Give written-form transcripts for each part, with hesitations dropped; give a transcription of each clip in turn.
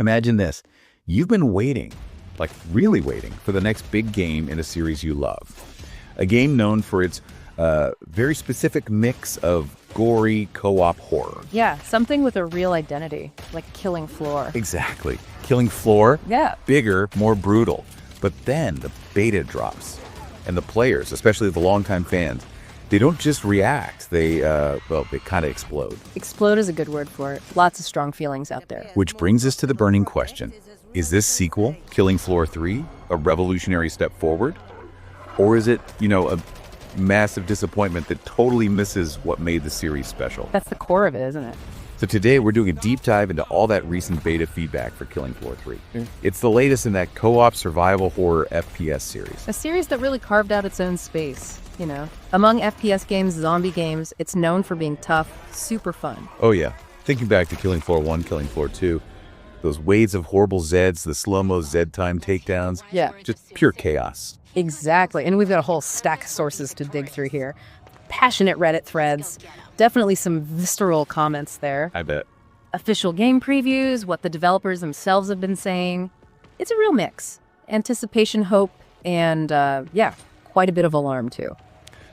Imagine this. You've been waiting, like really waiting, for the next big game in a series you love. A game known for its very specific mix of gory co-op horror. Yeah, something with a real identity, like Killing Floor. Exactly. Killing Floor? Yeah. Bigger, more brutal. But then the beta drops. And the players, especially the longtime fans, they don't just react. They kind of explode. Explode is a good word for it. Lots of strong feelings out there. Which brings us to the burning question. Is this sequel, Killing Floor 3, a revolutionary step forward? Or is it, a massive disappointment that totally misses what made the series special? That's the core of it, isn't it? So today we're doing a deep dive into all that recent beta feedback for Killing Floor 3. It's the latest in that co-op survival horror FPS series. A series that really carved out its own space, Among FPS games, zombie games, it's known for being tough, super fun. Oh yeah. Thinking back to Killing Floor 1, Killing Floor 2, those waves of horrible Zeds, the slow-mo Zed time takedowns. Yeah. Just pure chaos. Exactly. And we've got a whole stack of sources to dig through here. Passionate Reddit threads. Definitely some visceral comments there. I bet. Official game previews, what the developers themselves have been saying. It's a real mix. Anticipation, hope, and quite a bit of alarm too.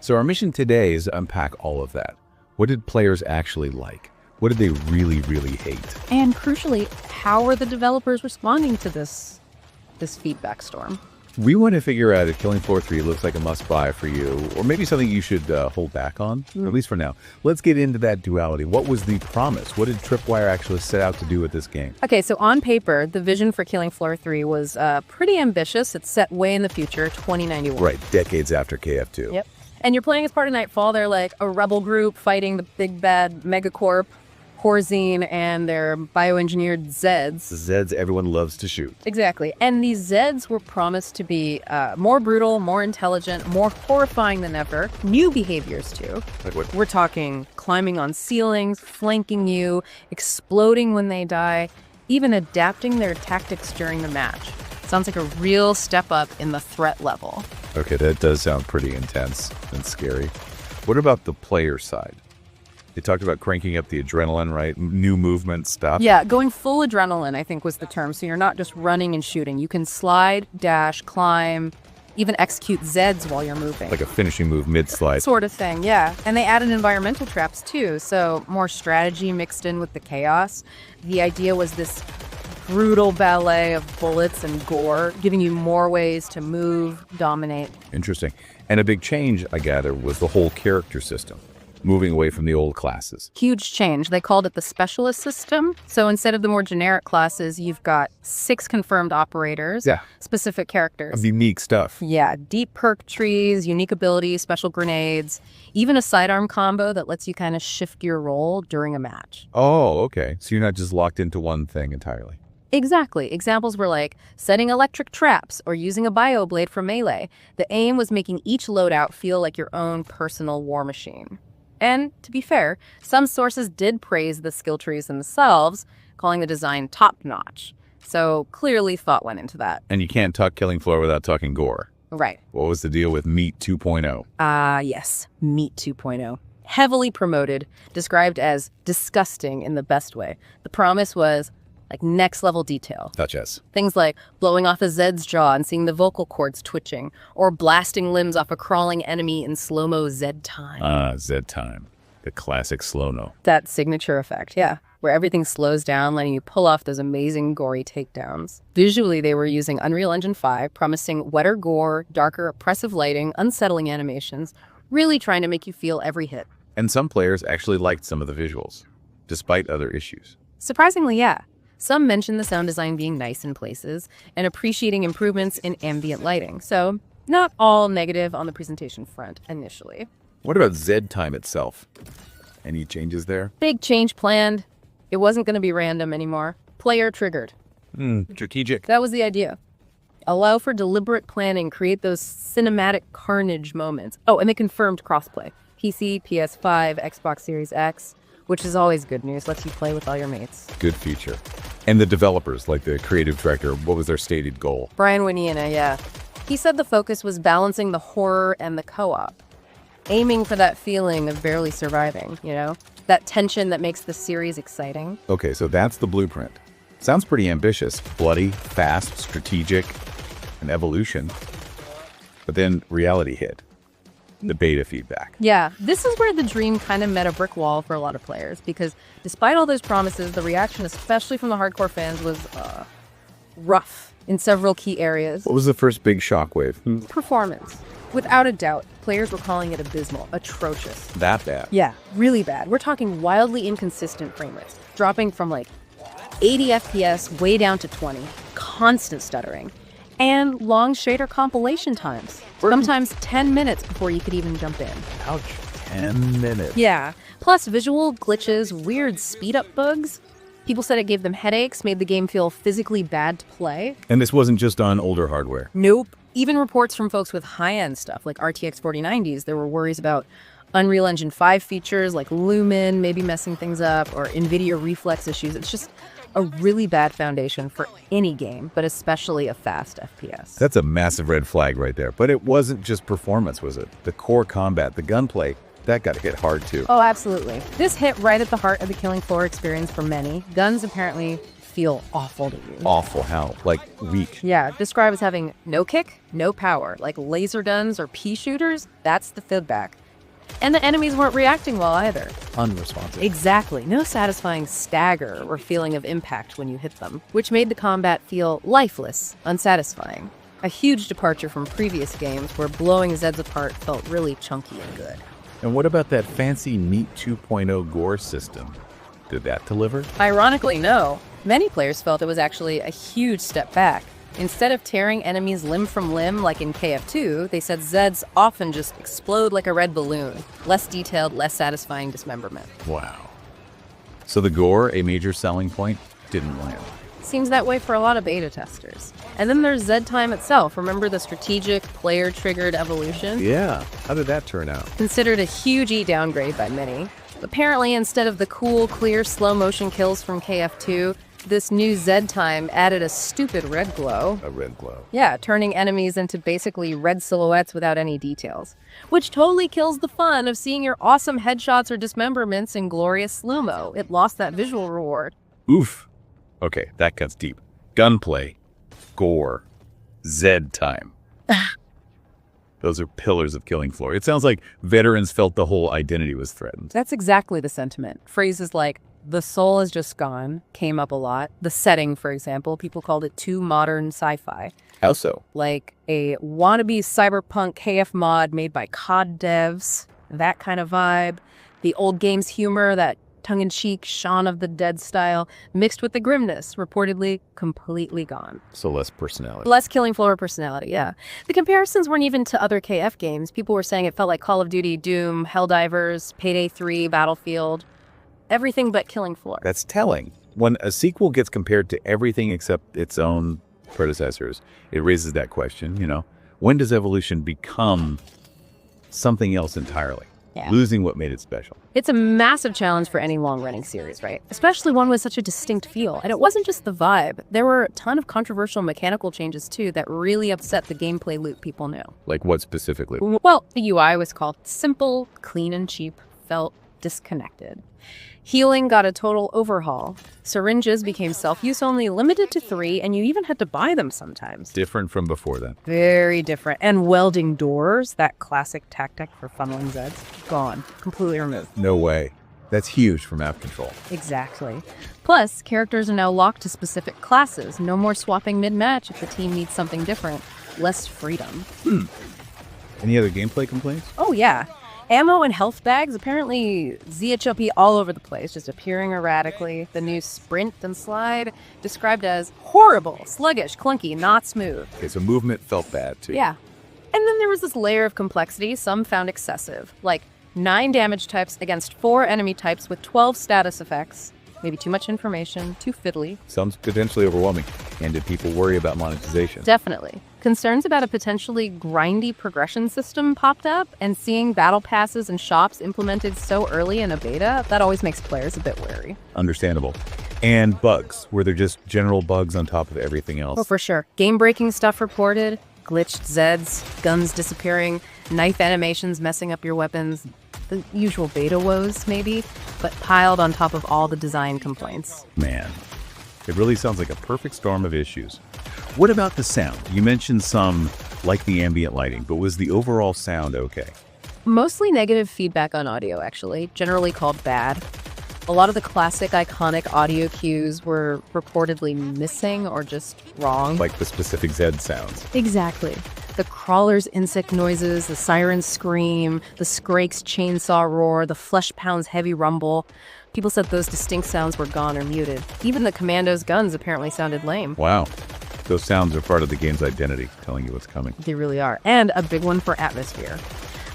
So our mission today is to unpack all of that. What did players actually like? What did they really, really hate? And crucially, how are the developers responding to this feedback storm? We want to figure out if Killing Floor 3 looks like a must-buy for you, or maybe something you should hold back on, at least for now. Let's get into that duality. What was the promise? What did Tripwire actually set out to do with this game? Okay, so on paper, the vision for Killing Floor 3 was pretty ambitious. It's set way in the future, 2091. Right, decades after KF2. Yep. And you're playing as part of Nightfall. They're like a rebel group fighting the big bad megacorp, Horzine, and their bioengineered Zeds. The Zeds everyone loves to shoot. Exactly. And these Zeds were promised to be more brutal, more intelligent, more horrifying than ever. New behaviors, too. Like what? We're talking climbing on ceilings, flanking you, exploding when they die, even adapting their tactics during the match. Sounds like a real step up in the threat level. Okay, that does sound pretty intense and scary. What about the player side? They talked about cranking up the adrenaline, right? New movement stuff. Yeah, going full adrenaline, I think, was the term. So you're not just running and shooting. You can slide, dash, climb, even execute Zeds while you're moving. Like a finishing move mid-slide. Sort of thing, yeah. And they added environmental traps, too. So more strategy mixed in with the chaos. The idea was this brutal ballet of bullets and gore, giving you more ways to move, dominate. Interesting. And a big change, I gather, was the whole character system. Moving away from the old classes. Huge change. They called it the specialist system. So instead of the more generic classes, you've got 6 confirmed operators, specific characters. Of unique stuff. Yeah, deep perk trees, unique abilities, special grenades, even a sidearm combo that lets you kind of shift your role during a match. Oh, okay. So you're not just locked into one thing entirely. Exactly. Examples were like setting electric traps or using a bioblade for melee. The aim was making each loadout feel like your own personal war machine. And, to be fair, some sources did praise the skill trees themselves, calling the design top-notch. So, clearly thought went into that. And you can't talk Killing Floor without talking gore. Right. What was the deal with Meat 2.0? Yes. Meat 2.0. Heavily promoted, described as disgusting in the best way. The promise was like next-level detail. Such as? Things like blowing off a Zed's jaw and seeing the vocal cords twitching, or blasting limbs off a crawling enemy in slow-mo Zed time. Zed time. The classic slow-mo. That signature effect, yeah, where everything slows down, letting you pull off those amazing gory takedowns. Visually, they were using Unreal Engine 5, promising wetter gore, darker, oppressive lighting, unsettling animations, really trying to make you feel every hit. And some players actually liked some of the visuals, despite other issues. Surprisingly, yeah. Some mentioned the sound design being nice in places and appreciating improvements in ambient lighting. So, not all negative on the presentation front initially. What about Zed time itself? Any changes there? Big change planned. It wasn't going to be random anymore. Player triggered. Strategic. That was the idea. Allow for deliberate planning, create those cinematic carnage moments. Oh, and they confirmed crossplay. PC, PS5, Xbox Series X, which is always good news. Lets you play with all your mates. Good feature. And the developers, like the creative director, what was their stated goal? Brian Winiana, yeah. He said the focus was balancing the horror and the co-op. Aiming for that feeling of barely surviving, That tension that makes the series exciting. Okay, so that's the blueprint. Sounds pretty ambitious. Bloody, fast, strategic, and evolution. But then reality hit. The beta feedback. Yeah, this is where the dream kind of met a brick wall for a lot of players, because despite all those promises, the reaction, especially from the hardcore fans, was rough in several key areas. What was the first big shockwave? Performance. Without a doubt, players were calling it abysmal, atrocious. That bad? Yeah, really bad. We're talking wildly inconsistent frame rates, dropping from like 80 FPS way down to 20, constant stuttering, and long shader compilation times. Sometimes 10 minutes before you could even jump in. Ouch. 10 minutes. Yeah. Plus visual glitches, weird speed-up bugs. People said it gave them headaches, made the game feel physically bad to play. And this wasn't just on older hardware. Nope. Even reports from folks with high-end stuff like RTX 4090s, there were worries about Unreal Engine 5 features like Lumen maybe messing things up, or NVIDIA reflex issues. It's just a really bad foundation for any game, but especially a fast FPS. That's a massive red flag right there. But it wasn't just performance, was it? The core combat, the gunplay, that got hit hard too. Oh, absolutely. This hit right at the heart of the killing floor experience for many. Guns apparently feel awful to use. Awful, how? Like weak. Yeah, described as having no kick, no power. Like laser guns or pea shooters, that's the feedback. And the enemies weren't reacting well either. Unresponsive. Exactly. No satisfying stagger or feeling of impact when you hit them, which made the combat feel lifeless, unsatisfying. A huge departure from previous games where blowing Zeds apart felt really chunky and good. And what about that fancy Neat 2.0 gore system? Did that deliver? Ironically, no. Many players felt it was actually a huge step back. Instead of tearing enemies limb from limb like in KF2, they said Zeds often just explode like a red balloon. Less detailed, less satisfying dismemberment. Wow. So the gore, a major selling point, didn't land. Seems that way for a lot of beta testers. And then there's Zed time itself. Remember the strategic, player-triggered evolution? Yeah. How did that turn out? Considered a huge downgrade by many. Apparently, instead of the cool, clear, slow-motion kills from KF2, this new Zed time added a stupid red glow. A red glow. Yeah, turning enemies into basically red silhouettes without any details. Which totally kills the fun of seeing your awesome headshots or dismemberments in glorious slow-mo. It lost that visual reward. Oof. Okay, that cuts deep. Gunplay, gore, Zed time. Those are pillars of killing floor. It sounds like veterans felt the whole identity was threatened. That's exactly the sentiment. Phrases like, the soul is just gone, came up a lot. The setting, for example, people called it too modern sci-fi. How so? Like a wannabe cyberpunk KF mod made by COD devs, that kind of vibe. The old game's humor, that tongue-in-cheek Shaun of the Dead style, mixed with the grimness, reportedly completely gone. So less personality. Less killing floor personality, yeah. The comparisons weren't even to other KF games. People were saying it felt like Call of Duty, Doom, Helldivers, Payday 3, Battlefield. Everything but killing floor. That's telling. When a sequel gets compared to everything except its own predecessors, it raises that question, when does evolution become something else entirely? Yeah. Losing what made it special. It's a massive challenge for any long-running series, right? Especially one with such a distinct feel. And it wasn't just the vibe. There were a ton of controversial mechanical changes, too, that really upset the gameplay loop people knew. Like what specifically? Well, the UI was called simple, clean and cheap, felt disconnected. Healing got a total overhaul. Syringes became self-use only, limited to 3, and you even had to buy them sometimes. Different from before then. Very different. And welding doors, that classic tactic for funneling Zeds, gone. Completely removed. No way. That's huge for map control. Exactly. Plus, characters are now locked to specific classes. No more swapping mid-match if the team needs something different. Less freedom. Any other gameplay complaints? Oh, yeah. Ammo and health bags, apparently ZHOP all over the place, just appearing erratically. The new sprint and slide, described as horrible, sluggish, clunky, not smooth. Okay, so movement felt bad too. Yeah. And then there was this layer of complexity some found excessive, like 9 damage types against 4 enemy types with 12 status effects. Maybe too much information, too fiddly. Sounds potentially overwhelming. And did people worry about monetization? Definitely. Concerns about a potentially grindy progression system popped up, and seeing battle passes and shops implemented so early in a beta, that always makes players a bit wary. Understandable. And bugs. Were there just general bugs on top of everything else? Oh, for sure. Game-breaking stuff reported, glitched Zeds, guns disappearing, knife animations messing up your weapons, the usual beta woes, maybe, but piled on top of all the design complaints. Man. It really sounds like a perfect storm of issues. What about the sound? You mentioned some, like the ambient lighting, but was the overall sound okay? Mostly negative feedback on audio, actually, generally called bad. A lot of the classic, iconic audio cues were reportedly missing or just wrong. Like the specific Zed sounds. Exactly. The crawler's insect noises, the siren's scream, the Scrake's chainsaw roar, the flesh pound's heavy rumble. People said those distinct sounds were gone or muted. Even the commando's guns apparently sounded lame. Wow. Those sounds are part of the game's identity, telling you what's coming. They really are. And a big one for atmosphere.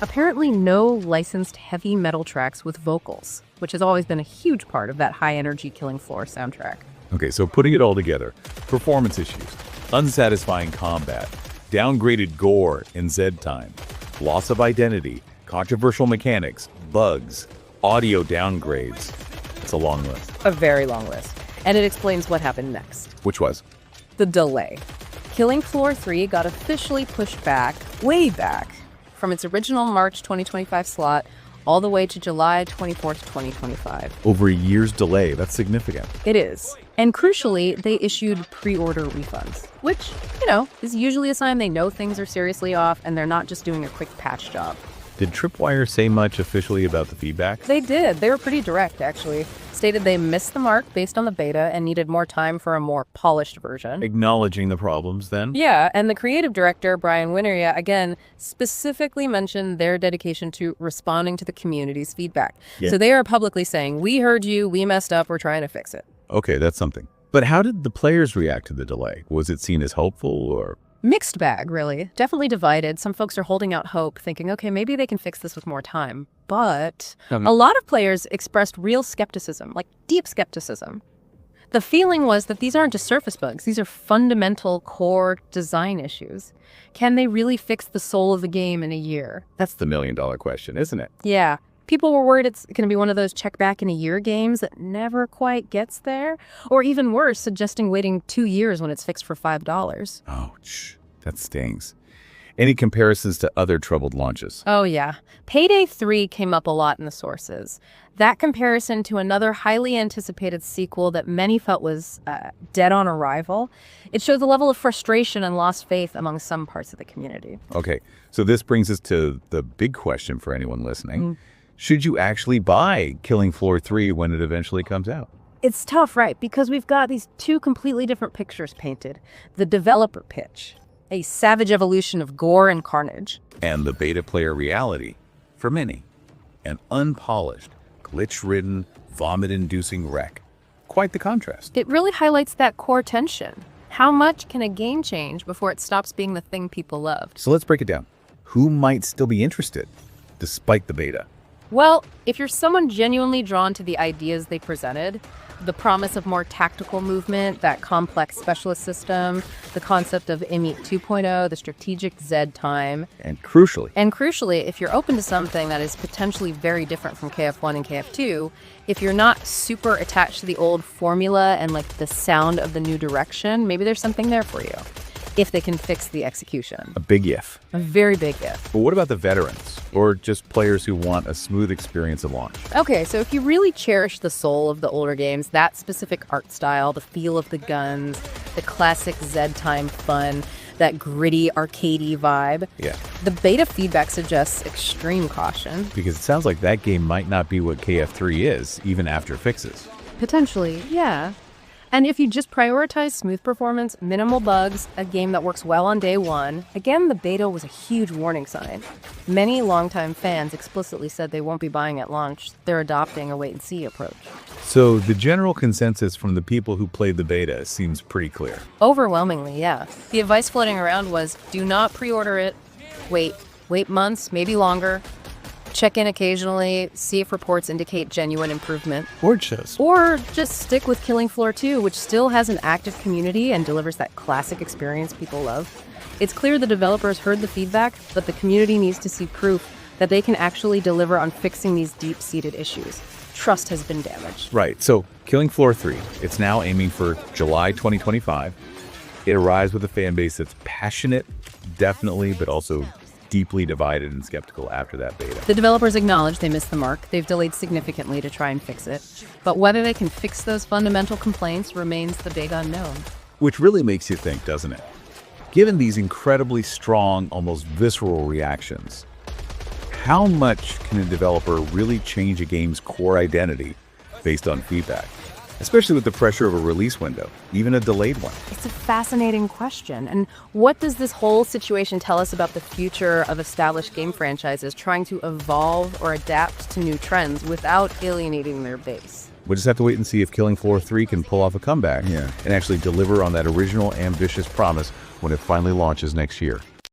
Apparently no licensed heavy metal tracks with vocals, which has always been a huge part of that high-energy Killing Floor soundtrack. Okay, so putting it all together, performance issues, unsatisfying combat, downgraded gore in Zed time, loss of identity, controversial mechanics, bugs, audio downgrades. It's a long list. A very long list. And it explains what happened next. Which was? The delay. Killing Floor 3 got officially pushed back, way back, from its original March 2025 slot all the way to July 24th, 2025. Over a year's delay. That's significant. It is. And crucially, they issued pre-order refunds, which, is usually a sign they know things are seriously off and they're not just doing a quick patch job. Did Tripwire say much officially about the feedback? They did. They were pretty direct, actually. Stated they missed the mark based on the beta and needed more time for a more polished version. Acknowledging the problems, then? Yeah, and the creative director, Brian Winneria, again, specifically mentioned their dedication to responding to the community's feedback. Yeah. So they are publicly saying, we heard you, we messed up, we're trying to fix it. Okay, that's something. But how did the players react to the delay? Was it seen as hopeful or... Mixed bag, really. Definitely divided. Some folks are holding out hope, thinking, okay, maybe they can fix this with more time. But a lot of players expressed real skepticism, like deep skepticism. The feeling was that these aren't just surface bugs. These are fundamental core design issues. Can they really fix the soul of the game in a year? That's the million-dollar question, isn't it? Yeah. People were worried it's going to be one of those check back in a year games that never quite gets there. Or even worse, suggesting waiting 2 years when it's fixed for $5. Ouch. That stings. Any comparisons to other troubled launches? Oh, yeah. Payday 3 came up a lot in the sources. That comparison to another highly anticipated sequel that many felt was dead on arrival, it showed the level of frustration and lost faith among some parts of the community. Okay, so this brings us to the big question for anyone listening. Should you actually buy Killing Floor 3 when it eventually comes out? It's tough, right? Because we've got these two completely different pictures painted. The developer pitch, a savage evolution of gore and carnage. And the beta player reality, for many, an unpolished, glitch-ridden, vomit-inducing wreck. Quite the contrast. It really highlights that core tension. How much can a game change before it stops being the thing people loved? So let's break it down. Who might still be interested, despite the beta? Well, if you're someone genuinely drawn to the ideas they presented, the promise of more tactical movement, that complex specialist system, the concept of Emit 2.0, the strategic Zed time. And crucially, if you're open to something that is potentially very different from KF1 and KF2, if you're not super attached to the old formula and like the sound of the new direction, maybe there's something there for you. If they can fix the execution. A big if. A very big if. But what about the veterans? Or just players who want a smooth experience at launch? Okay, so if you really cherish the soul of the older games, that specific art style, the feel of the guns, the classic Zed time fun, that gritty, arcadey vibe, the beta feedback suggests extreme caution. Because it sounds like that game might not be what KF3 is, even after fixes. Potentially, yeah. And if you just prioritize smooth performance, minimal bugs, a game that works well on day one, again, the beta was a huge warning sign. Many longtime fans explicitly said they won't be buying at launch. They're adopting a wait-and-see approach. So the general consensus from the people who played the beta seems pretty clear. Overwhelmingly, yeah. The advice floating around was, do not pre-order it. Wait months, maybe longer. Check in occasionally, see if reports indicate genuine improvement. Or just stick with Killing Floor 2, which still has an active community and delivers that classic experience people love. It's clear the developers heard the feedback, but the community needs to see proof that they can actually deliver on fixing these deep-seated issues. Trust has been damaged. Right, so Killing Floor 3, it's now aiming for July 2025. It arrives with a fan base that's passionate, definitely, but also deeply divided and skeptical after that beta. The developers acknowledge they missed the mark. They've delayed significantly to try and fix it. But whether they can fix those fundamental complaints remains the big unknown. Which really makes you think, doesn't it? Given these incredibly strong, almost visceral reactions, how much can a developer really change a game's core identity based on feedback? Especially with the pressure of a release window, even a delayed one. It's a fascinating question. And what does this whole situation tell us about the future of established game franchises trying to evolve or adapt to new trends without alienating their base? We'll just have to wait and see if Killing Floor 3 can pull off a comeback and actually deliver on that original ambitious promise when it finally launches next year.